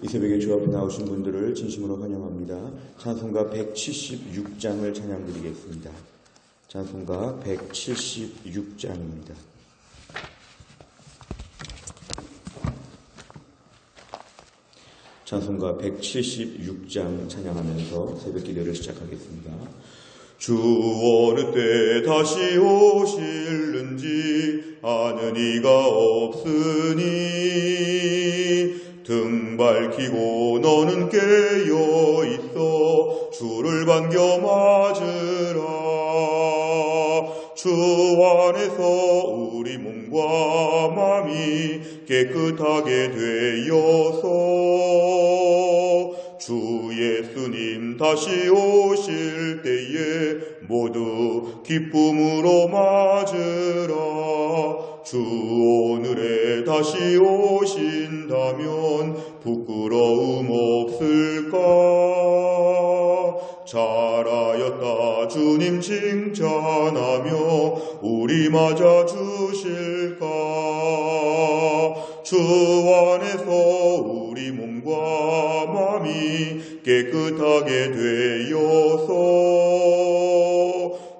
이 새벽에 주 앞에 나오신 분들을 진심으로 환영합니다. 찬송가 176장을 찬양드리겠습니다. 찬송가 176장입니다. 찬송가 176장 찬양하면서 새벽 기도를 시작하겠습니다. 주 어느 때 다시 오실는지 아는 이가 없으니 등 밝히고 너는 깨어 있어 주를 반겨 맞으라. 주 안에서 우리 몸과 마음이 깨끗하게 되어서 주 예수님 다시 오실 때에 모두 기쁨으로 맞으라. 주 오늘에 다시 오신다면 부끄러움 없을까? 잘하였다 주님 칭찬하며 우리 맞아 주실까? 주 안에서 우리 몸과 마음이 깨끗하게 되어서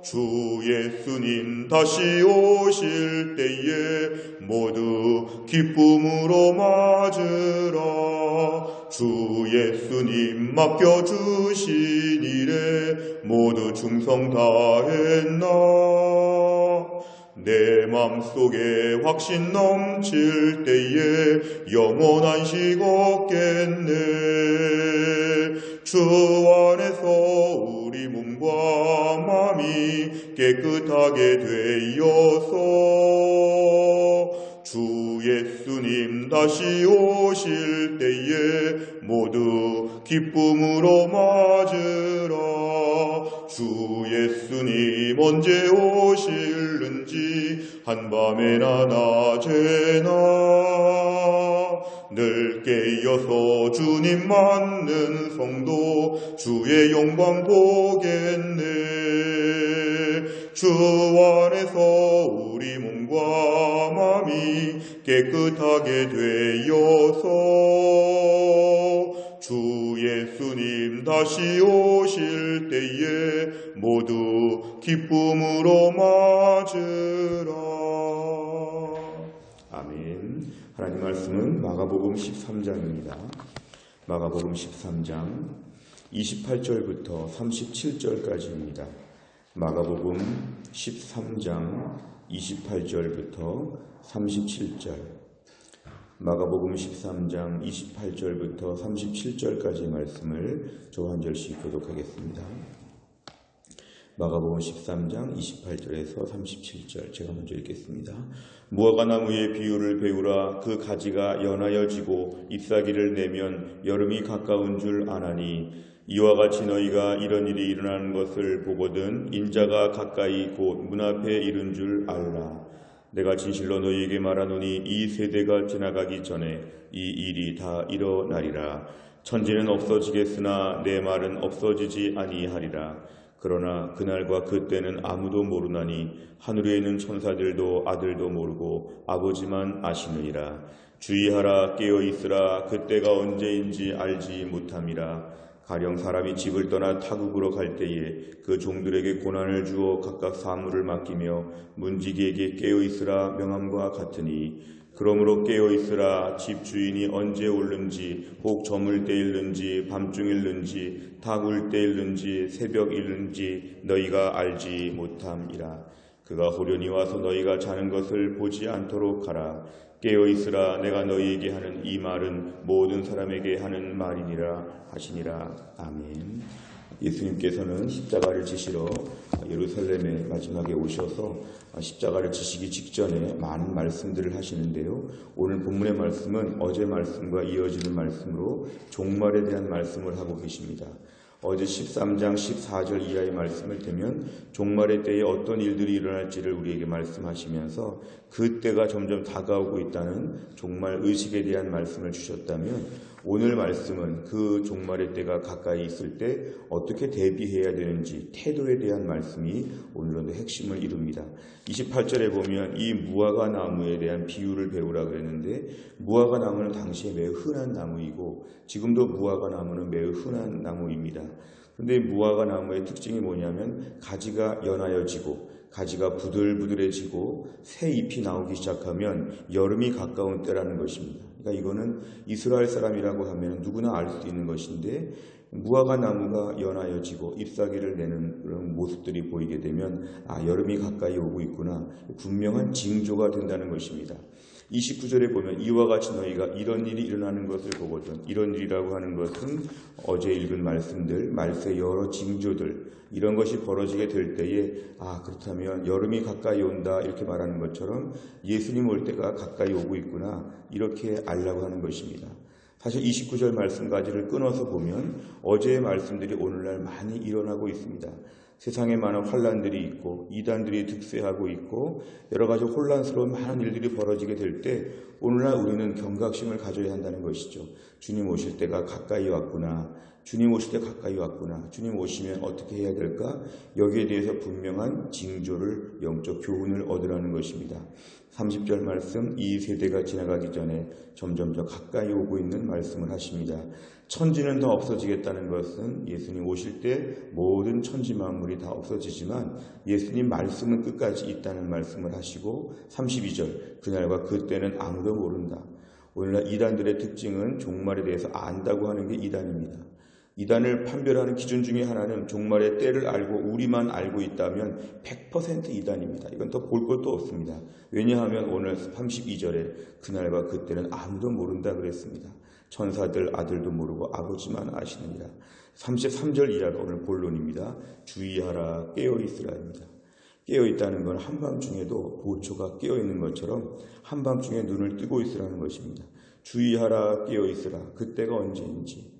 주 예수님 다시 오실 때에 모두 기쁨으로 맞으라. 주 예수님 맡겨주신 일에 모두 충성 다했나? 내 맘속에 확신 넘칠 때에 영원한 식 없겠네. 주 안에서 우리 몸과 마음이 깨끗하게 되어서 주 예수님 다시 오실 때에 모두 기쁨으로 맞으라. 주 예수님 언제 오실는지 한밤에나 낮에나 늘 깨어서 주님 맞는 성도 주의 영광 보겠네. 주 안에서 우리 몸과 마음이 깨끗하게 되어서 주 예수님 다시 오실 때에 모두 기쁨으로 맞으라. 아멘. 하나님 말씀은 마가복음 13장입니다. 마가복음 13장 28절부터 37절까지입니다. 마가복음 13장 28절부터 37절. 마가복음 13장 28절부터 37절까지의 말씀을 저 한 절씩 교독하겠습니다. 마가복음 13장 28절에서 37절 제가 먼저 읽겠습니다. 무화과나무의 비유를 배우라. 그 가지가 연하여지고 잎사귀를 내면 여름이 가까운 줄 아나니 이와 같이 너희가 이런 일이 일어나는 것을 보거든 인자가 가까이 곧 문 앞에 이른 줄 알라. 내가 진실로 너희에게 말하노니 이 세대가 지나가기 전에 이 일이 다 일어나리라. 천지는 없어지겠으나 내 말은 없어지지 아니하리라. 그러나 그날과 그때는 아무도 모르나니 하늘에 있는 천사들도 아들도 모르고 아버지만 아시느니라. 주의하라. 깨어있으라. 그때가 언제인지 알지 못함이라. 가령 사람이 집을 떠나 타국으로 갈 때에 그 종들에게 고난을 주어 각각 사물을 맡기며 문지기에게 깨어있으라 명함과 같으니 그러므로 깨어있으라. 집 주인이 언제 올는지 혹 저물 때일는지 밤중일는지 타굴 때일는지 새벽일는지 너희가 알지 못함이라. 그가 호련히 와서 너희가 자는 것을 보지 않도록 하라. 깨어있으라. 내가 너희에게 하는 이 말은 모든 사람에게 하는 말이니라 하시니라. 아멘. 예수님께서는 십자가를 지시러 예루살렘의 마지막에 오셔서 십자가를 지시기 직전에 많은 말씀들을 하시는데요. 오늘 본문의 말씀은 어제 말씀과 이어지는 말씀으로 종말에 대한 말씀을 하고 계십니다. 어제 13장 14절 이하의 말씀을 들면 종말의 때에 어떤 일들이 일어날지를 우리에게 말씀하시면서 그 때가 점점 다가오고 있다는 종말 의식에 대한 말씀을 주셨다면 오늘 말씀은 그 종말의 때가 가까이 있을 때 어떻게 대비해야 되는지 태도에 대한 말씀이 오늘은 핵심을 이룹니다. 28절에 보면 이 무화과 나무에 대한 비유를 배우라 그랬는데, 무화과 나무는 당시에 매우 흔한 나무이고 지금도 무화과 나무는 매우 흔한 나무입니다. 그런데 무화과 나무의 특징이 뭐냐면 가지가 연하여지고 가지가 부들부들해지고 새 잎이 나오기 시작하면 여름이 가까운 때라는 것입니다. 그러니까 이거는 이스라엘 사람이라고 하면 누구나 알 수 있는 것인데, 무화과 나무가 연하여지고 잎사귀를 내는 그런 모습들이 보이게 되면 여름이 가까이 오고 있구나, 분명한 징조가 된다는 것입니다. 29절에 보면 이와 같이 너희가 이런 일이 일어나는 것을 보거든. 이런 일이라고 하는 것은 어제 읽은 말씀들, 말세의 여러 징조들, 이런 것이 벌어지게 될 때에 그렇다면 여름이 가까이 온다 이렇게 말하는 것처럼 예수님 올 때가 가까이 오고 있구나, 이렇게 알라고 하는 것입니다. 사실 29절 말씀까지를 끊어서 보면 어제의 말씀들이 오늘날 많이 일어나고 있습니다. 세상에 많은 환란들이 있고 이단들이 득세하고 있고 여러 가지 혼란스러운 많은 일들이 벌어지게 될 때 오늘날 우리는 경각심을 가져야 한다는 것이죠. 주님 오실 때가 가까이 왔구나. 주님 오실 때 가까이 왔구나. 주님 오시면 어떻게 해야 될까? 여기에 대해서 분명한 징조를, 영적 교훈을 얻으라는 것입니다. 30절 말씀, 이 세대가 지나가기 전에 점점 더 가까이 오고 있는 말씀을 하십니다. 천지는 다 없어지겠다는 것은 예수님 오실 때 모든 천지 만물이 다 없어지지만 예수님 말씀은 끝까지 있다는 말씀을 하시고, 32절, 그날과 그때는 아무도 모른다. 오늘날 이단들의 특징은 종말에 대해서 안다고 하는 게 이단입니다. 이단을 판별하는 기준 중에 하나는 종말의 때를 알고 우리만 알고 있다면 100% 이단입니다. 이건 더 볼 것도 없습니다. 왜냐하면 오늘 32절에 그날과 그때는 아무도 모른다 그랬습니다. 천사들 아들도 모르고 아버지만 아시느니라. 33절 이하가 오늘 본론입니다. 주의하라, 깨어있으라입니다. 깨어있다는 건 한밤중에도 보초가 깨어있는 것처럼 한밤중에 눈을 뜨고 있으라는 것입니다. 주의하라, 깨어있으라. 그때가 언제인지,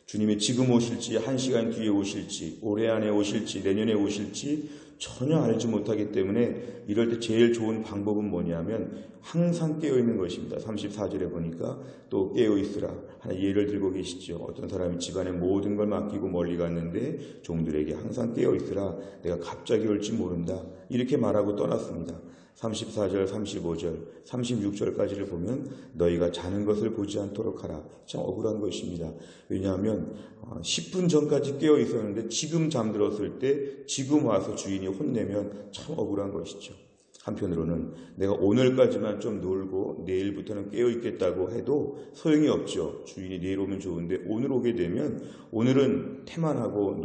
주님이 지금 오실지, 1시간 뒤에 오실지, 올해 안에 오실지, 내년에 오실지 전혀 알지 못하기 때문에 이럴 때 제일 좋은 방법은 뭐냐면 항상 깨어있는 것입니다. 34절에 보니까 또 깨어있으라. 하나 예를 들고 계시죠. 어떤 사람이 집안의 모든 걸 맡기고 멀리 갔는데 종들에게 항상 깨어있으라. 내가 갑자기 올지 모른다. 이렇게 말하고 떠났습니다. 34절, 35절, 36절까지를 보면 너희가 자는 것을 보지 않도록 하라. 참 억울한 것입니다. 왜냐하면 10분 전까지 깨어 있었는데 지금 잠들었을 때 지금 와서 주인이 혼내면 참 억울한 것이죠. 한편으로는 내가 오늘까지만 좀 놀고 내일부터는 깨어 있겠다고 해도 소용이 없죠. 주인이 내일 오면 좋은데 오늘 오게 되면 오늘은 태만하고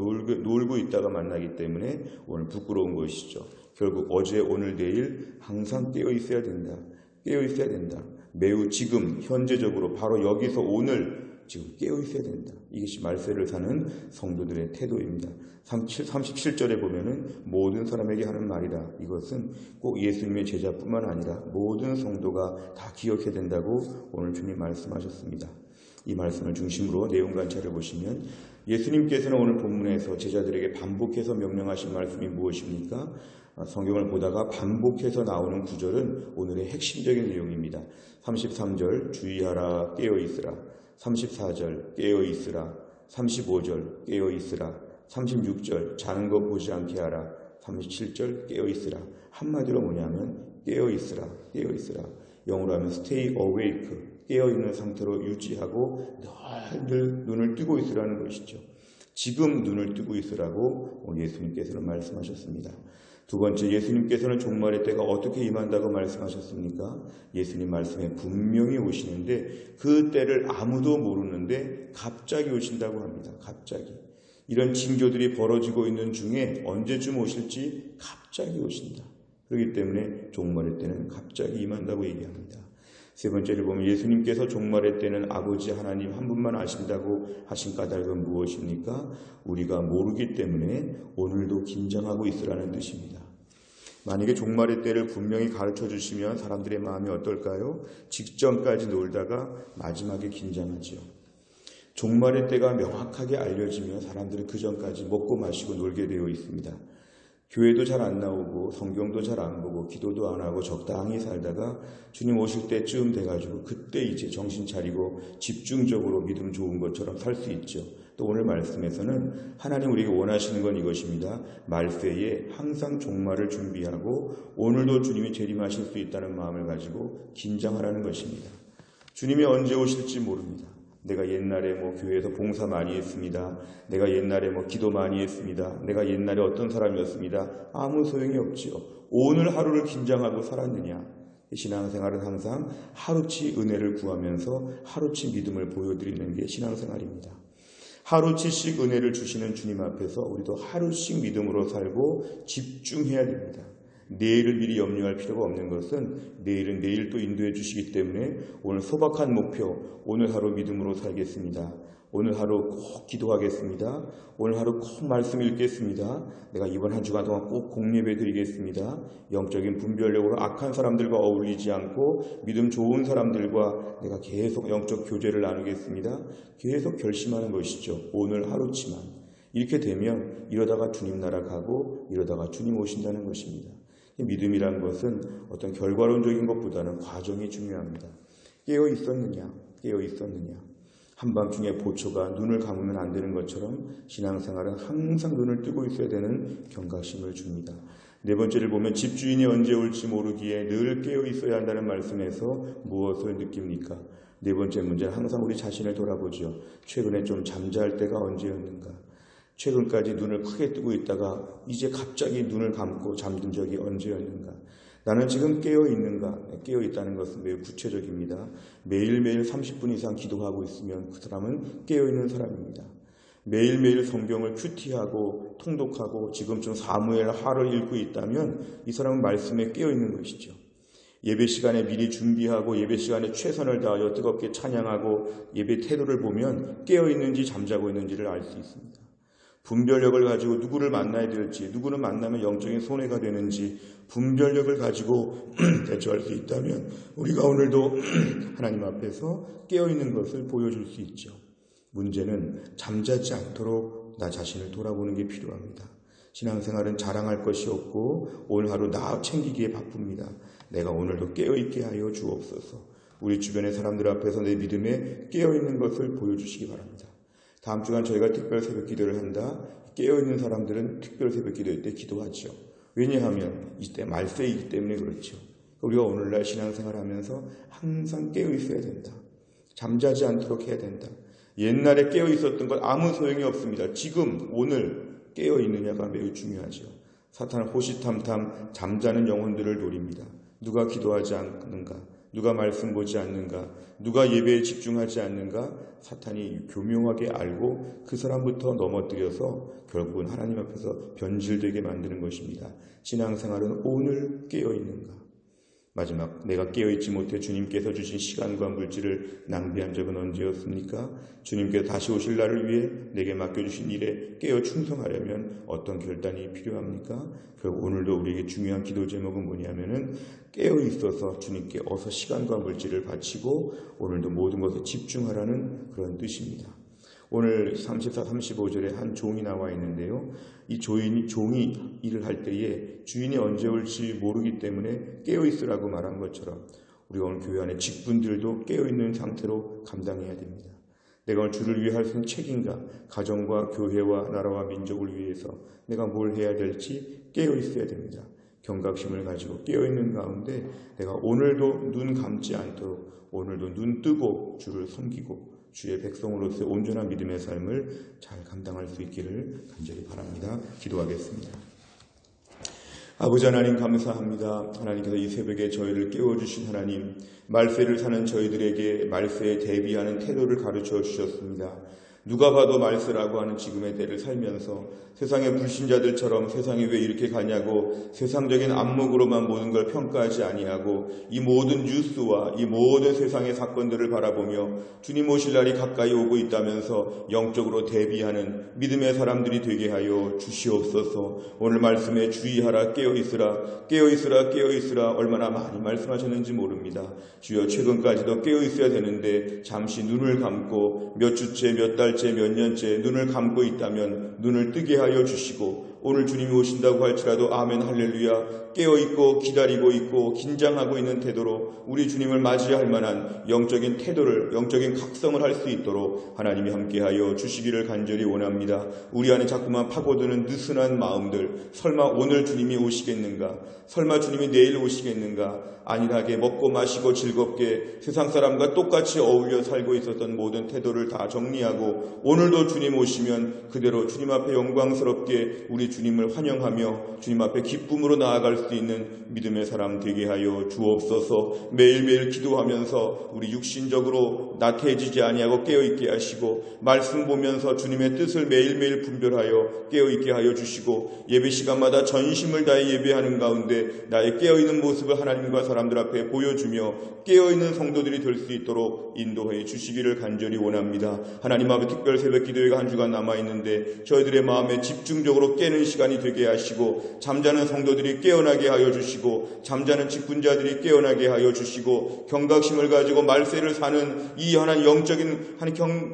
놀고 있다가 만나기 때문에 오늘 부끄러운 것이죠. 결국 어제, 오늘, 내일 항상 깨어 있어야 된다. 깨어 있어야 된다. 매우 지금 현재적으로 바로 여기서 오늘 지금 깨어 있어야 된다. 이것이 말세를 사는 성도들의 태도입니다. 37절에 보면은 모든 사람에게 하는 말이다. 이것은 꼭 예수님의 제자뿐만 아니라 모든 성도가 다 기억해야 된다고 오늘 주님 말씀하셨습니다. 이 말씀을 중심으로 내용 관찰을 보시면 예수님께서는 오늘 본문에서 제자들에게 반복해서 명령하신 말씀이 무엇입니까? 성경을 보다가 반복해서 나오는 구절은 오늘의 핵심적인 내용입니다. 33절 주의하라, 깨어있으라. 34절 깨어있으라. 35절 깨어있으라. 36절 자는 것 보지 않게 하라. 37절 깨어있으라. 한마디로 뭐냐면 깨어있으라, 깨어있으라. 영어로 하면 stay awake, 깨어있는 상태로 유지하고 늘 눈을 뜨고 있으라는 것이죠. 지금 눈을 뜨고 있으라고 예수님께서는 말씀하셨습니다. 두 번째, 예수님께서는 종말의 때가 어떻게 임한다고 말씀하셨습니까? 예수님 말씀에 분명히 오시는데 그 때를 아무도 모르는데 갑자기 오신다고 합니다. 갑자기. 이런 징조들이 벌어지고 있는 중에 언제쯤 오실지 갑자기 오신다. 그렇기 때문에 종말의 때는 갑자기 임한다고 얘기합니다. 세 번째를 보면 예수님께서 종말의 때는 아버지 하나님 한 분만 아신다고 하신 까닭은 무엇입니까? 우리가 모르기 때문에 오늘도 긴장하고 있으라는 뜻입니다. 만약에 종말의 때를 분명히 가르쳐 주시면 사람들의 마음이 어떨까요? 직전까지 놀다가 마지막에 긴장하죠. 종말의 때가 명확하게 알려지면 사람들은 그 전까지 먹고 마시고 놀게 되어 있습니다. 교회도 잘 안 나오고 성경도 잘 안 보고 기도도 안 하고 적당히 살다가 주님 오실 때쯤 돼가지고 그때 이제 정신 차리고 집중적으로 믿음 좋은 것처럼 살 수 있죠. 또 오늘 말씀에서는 하나님 우리에게 원하시는 건 이것입니다. 말세에 항상 종말을 준비하고 오늘도 주님이 재림하실 수 있다는 마음을 가지고 긴장하라는 것입니다. 주님이 언제 오실지 모릅니다. 내가 옛날에 교회에서 봉사 많이 했습니다. 내가 옛날에 기도 많이 했습니다. 내가 옛날에 어떤 사람이었습니다. 아무 소용이 없지요. 오늘 하루를 긴장하고 살았느냐? 신앙생활은 항상 하루치 은혜를 구하면서 하루치 믿음을 보여드리는 게 신앙생활입니다. 하루치씩 은혜를 주시는 주님 앞에서 우리도 하루씩 믿음으로 살고 집중해야 됩니다. 내일을 미리 염려할 필요가 없는 것은 내일은 내일 또 인도해 주시기 때문에 오늘 소박한 목표, 오늘 하루 믿음으로 살겠습니다. 오늘 하루 꼭 기도하겠습니다. 오늘 하루 꼭 말씀 읽겠습니다. 내가 이번 한 주간 동안 꼭 공예배 드리겠습니다. 영적인 분별력으로 악한 사람들과 어울리지 않고 믿음 좋은 사람들과 내가 계속 영적 교제를 나누겠습니다. 계속 결심하는 것이죠. 오늘 하루치만. 이렇게 되면 이러다가 주님 나라 가고 이러다가 주님 오신다는 것입니다. 믿음이란 것은 어떤 결과론적인 것보다는 과정이 중요합니다. 깨어 있었느냐? 한밤중에 보초가 눈을 감으면 안 되는 것처럼 신앙생활은 항상 눈을 뜨고 있어야 되는 경각심을 줍니다. 네 번째를 보면 집주인이 언제 올지 모르기에 늘 깨어 있어야 한다는 말씀에서 무엇을 느낍니까? 네 번째 문제는 항상 우리 자신을 돌아보죠. 최근에 좀 잠잘 때가 언제였는가? 최근까지 눈을 크게 뜨고 있다가 이제 갑자기 눈을 감고 잠든 적이 언제였는가? 나는 지금 깨어있는가? 깨어있다는 것은 매우 구체적입니다. 매일매일 30분 이상 기도하고 있으면 그 사람은 깨어있는 사람입니다. 매일매일 성경을 큐티하고 통독하고 지금쯤 사무엘 하를 읽고 있다면 이 사람은 말씀에 깨어있는 것이죠. 예배 시간에 미리 준비하고 예배 시간에 최선을 다하여 뜨겁게 찬양하고 예배 태도를 보면 깨어있는지 잠자고 있는지를 알 수 있습니다. 분별력을 가지고 누구를 만나야 될지, 누구를 만나면 영적인 손해가 되는지 분별력을 가지고 대처할 수 있다면 우리가 오늘도 하나님 앞에서 깨어있는 것을 보여줄 수 있죠. 문제는 잠자지 않도록 나 자신을 돌아보는 게 필요합니다. 신앙생활은 자랑할 것이 없고 오늘 하루 나 챙기기에 바쁩니다. 내가 오늘도 깨어있게 하여 주옵소서. 우리 주변의 사람들 앞에서 내 믿음에 깨어있는 것을 보여주시기 바랍니다. 다음 주간 저희가 특별 새벽 기도를 한다. 깨어있는 사람들은 특별 새벽 기도일 때 기도하죠. 왜냐하면 이때 말세이기 때문에 그렇죠. 우리가 오늘날 신앙생활 하면서 항상 깨어있어야 된다. 잠자지 않도록 해야 된다. 옛날에 깨어있었던 것 아무 소용이 없습니다. 지금 오늘 깨어있느냐가 매우 중요하죠. 사탄은 호시탐탐 잠자는 영혼들을 노립니다. 누가 기도하지 않는가? 누가 말씀 보지 않는가? 누가 예배에 집중하지 않는가? 사탄이 교묘하게 알고 그 사람부터 넘어뜨려서 결국은 하나님 앞에서 변질되게 만드는 것입니다. 신앙생활은 오늘 깨어있는가? 마지막, 내가 깨어있지 못해 주님께서 주신 시간과 물질을 낭비한 적은 언제였습니까? 주님께서 다시 오실 날을 위해 내게 맡겨주신 일에 깨어 충성하려면 어떤 결단이 필요합니까? 결국 오늘도 우리에게 중요한 기도 제목은 뭐냐면은 깨어있어서 주님께 어서 시간과 물질을 바치고 오늘도 모든 것에 집중하라는 그런 뜻입니다. 오늘 34, 35절에 한 종이 나와 있는데요. 이 종이 일을 할 때에 주인이 언제 올지 모르기 때문에 깨어있으라고 말한 것처럼 우리가 오늘 교회 안에 직분들도 깨어있는 상태로 감당해야 됩니다. 내가 오늘 주를 위해 할 수 있는 책임과 가정과 교회와 나라와 민족을 위해서 내가 뭘 해야 될지 깨어있어야 됩니다. 경각심을 가지고 깨어있는 가운데 내가 오늘도 눈 감지 않도록 오늘도 눈 뜨고 주를 섬기고 주의 백성으로서의 온전한 믿음의 삶을 잘 감당할 수 있기를 간절히 바랍니다. 기도하겠습니다. 아버지 하나님 감사합니다. 하나님께서 이 새벽에 저희를 깨워주신 하나님, 말세를 사는 저희들에게 말세에 대비하는 태도를 가르쳐 주셨습니다. 누가 봐도 말세라고 하는 지금의 때를 살면서 세상의 불신자들처럼 세상이 왜 이렇게 가냐고 세상적인 안목으로만 모든 걸 평가하지 아니하고 이 모든 뉴스와 이 모든 세상의 사건들을 바라보며 주님 오실 날이 가까이 오고 있다면서 영적으로 대비하는 믿음의 사람들이 되게 하여 주시옵소서. 오늘 말씀에 주의하라, 깨어있으라, 깨어있으라, 깨어있으라 얼마나 많이 말씀하셨는지 모릅니다. 주여 최근까지도 깨어있어야 되는데 잠시 눈을 감고 몇 주째 몇 달째 몇 년째 눈을 감고 있다면 눈을 뜨게 하여 주시고 오늘 주님이 오신다고 할지라도 아멘 할렐루야 깨어있고 기다리고 있고 긴장하고 있는 태도로 우리 주님을 맞이할 만한 영적인 태도를, 영적인 각성을 할 수 있도록 하나님이 함께하여 주시기를 간절히 원합니다. 우리 안에 자꾸만 파고드는 느슨한 마음들, 설마 오늘 주님이 오시겠는가? 설마 주님이 내일 오시겠는가? 안일하게 먹고 마시고 즐겁게 세상 사람과 똑같이 어울려 살고 있었던 모든 태도를 다 정리하고 오늘도 주님 오시면 그대로 주님 앞에 영광스럽게 우리 주님을 환영하며 주님 앞에 기쁨으로 나아갈 수 있는 믿음의 사람 되게 하여 주옵소서. 매일매일 기도하면서 우리 육신적으로 나태해지지 아니하고 깨어있게 하시고 말씀 보면서 주님의 뜻을 매일매일 분별하여 깨어있게 하여 주시고 예배 시간마다 전심을 다해 예배하는 가운데 나의 깨어있는 모습을 하나님과 사람들 앞에 보여주며 깨어있는 성도들이 될 수 있도록 인도해 주시기를 간절히 원합니다. 하나님 앞에 특별 새벽 기도회가 한 주간 남아있는데 저희들의 마음에 집중적으로 깨는 시간이 되게 하시고 잠자는 성도들이 깨어나게 하여 주시고 잠자는 직분자들이 깨어나게 하여 주시고 경각심을 가지고 말세를 사는 이 하나님 영적인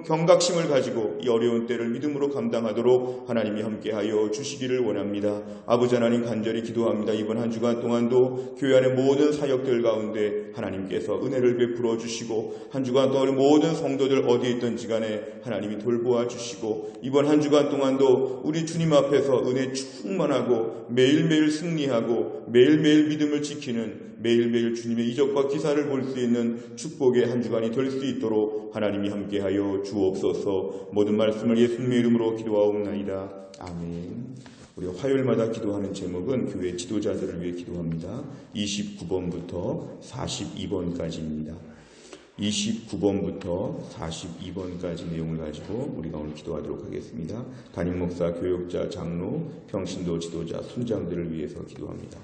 경각심을 가지고 이 어려운 때를 믿음으로 감당하도록 하나님이 함께하여 주시기를 원합니다. 아버지 하나님 간절히 기도합니다. 이번 한 주간 동안도 교회 안의 모든 사역들 가운데 하나님께서 은혜를 베풀어 주시고 한 주간 동안 모든 성도들 어디에 있든지 간에 하나님이 돌보아 주시고 이번 한 주간 동안도 우리 주님 앞에서 은혜 충만하고 매일매일 승리하고 매일매일 믿음을 지키는 매일매일 주님의 이적과 기사를 볼 수 있는 축복의 한 주간이 될 수 있도록 하나님이 함께하여 주옵소서. 모든 말씀을 예수님의 이름으로 기도하옵나이다. 아멘. 우리 화요일마다 기도하는 제목은 교회 지도자들을 위해 기도합니다. 29번부터 42번까지입니다. 29번부터 42번까지 내용을 가지고 우리가 오늘 기도하도록 하겠습니다. 담임 목사, 교역자, 장로, 평신도 지도자, 순장들을 위해서 기도합니다.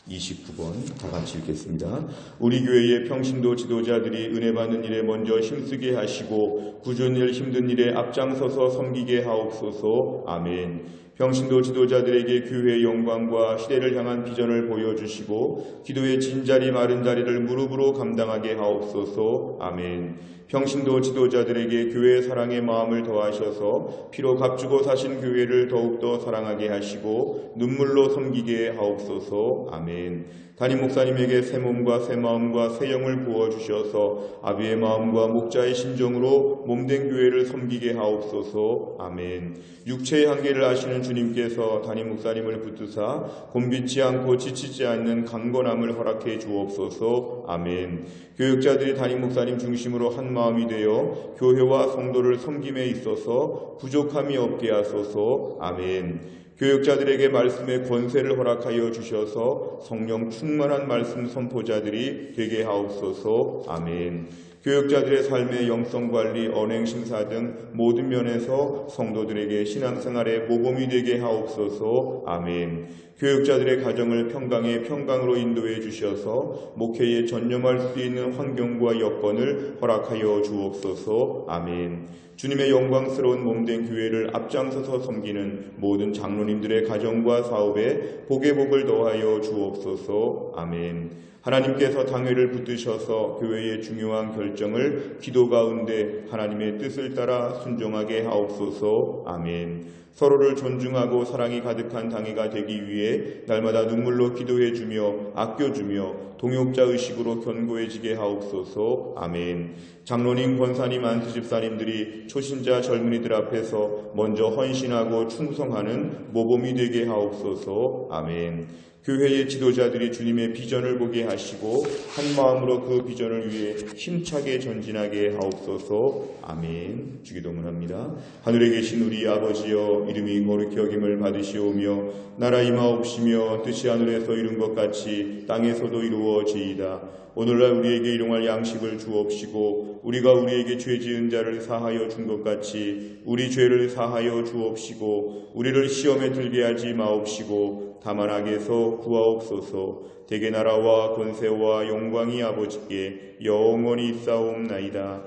29번 다 같이 읽겠습니다. 우리 교회의 평신도 지도자들이 은혜 받는 일에 먼저 힘쓰게 하시고 굳은 일 힘든 일에 앞장서서 섬기게 하옵소서. 아멘. 평신도 지도자들에게 교회의 영광과 시대를 향한 비전을 보여주시고 기도의 진자리 마른 자리를 무릎으로 감당하게 하옵소서. 아멘. 평신도 지도자들에게 교회의 사랑의 마음을 더하셔서 피로 값주고 사신 교회를 더욱더 사랑하게 하시고 눈물로 섬기게 하옵소서. 아멘. 담임 목사님에게 새 몸과 새 마음과 새 영을 부어주셔서 아비의 마음과 목자의 심정으로 몸된 교회를 섬기게 하옵소서. 아멘. 육체의 한계를 아시는 주님께서 담임 목사님을 붙드사 곤비치 않고 지치지 않는 강건함을 허락해 주옵소서. 아멘. 교육자들이 담임 목사님 중심으로 한 마음이 되어 교회와 성도를 섬김에 있어서 부족함이 없게 하소서. 아멘. 교육자들에게 말씀의 권세를 허락하여 주셔서 성령 충만한 말씀 선포자들이 되게 하옵소서. 아멘. 교육자들의 삶의 영성관리, 언행심사 등 모든 면에서 성도들에게 신앙생활의 모범이 되게 하옵소서. 아멘. 교육자들의 가정을 평강의 평강으로 인도해 주셔서 목회에 전념할 수 있는 환경과 여건을 허락하여 주옵소서. 아멘. 주님의 영광스러운 몸된 교회를 앞장서서 섬기는 모든 장로님들의 가정과 사업에 복의 복을 더하여 주옵소서. 아멘. 하나님께서 당회를 붙드셔서 교회의 중요한 결정을 기도 가운데 하나님의 뜻을 따라 순종하게 하옵소서. 아멘. 서로를 존중하고 사랑이 가득한 당회가 되기 위해 날마다 눈물로 기도해주며 아껴주며 동역자 의식으로 견고해지게 하옵소서. 아멘. 장로님, 권사님, 안수집사님들이 초신자 젊은이들 앞에서 먼저 헌신하고 충성하는 모범이 되게 하옵소서. 아멘. 교회의 지도자들이 주님의 비전을 보게 하시고 한 마음으로 그 비전을 위해 힘차게 전진하게 하옵소서. 아멘. 주기도문합니다. 하늘에 계신 우리 아버지여, 이름이 거룩히 여김을 받으시오며 나라 임하옵시며 뜻이 하늘에서 이룬 것 같이 땅에서도 이루어지이다. 오늘날 우리에게 일용할 양식을 주옵시고 우리가 우리에게 죄 지은 자를 사하여 준 것 같이 우리 죄를 사하여 주옵시고 우리를 시험에 들게 하지 마옵시고 다만 악에서 구하옵소서. 대개 나라와 권세와 영광이 아버지께 영원히 있사옵나이다.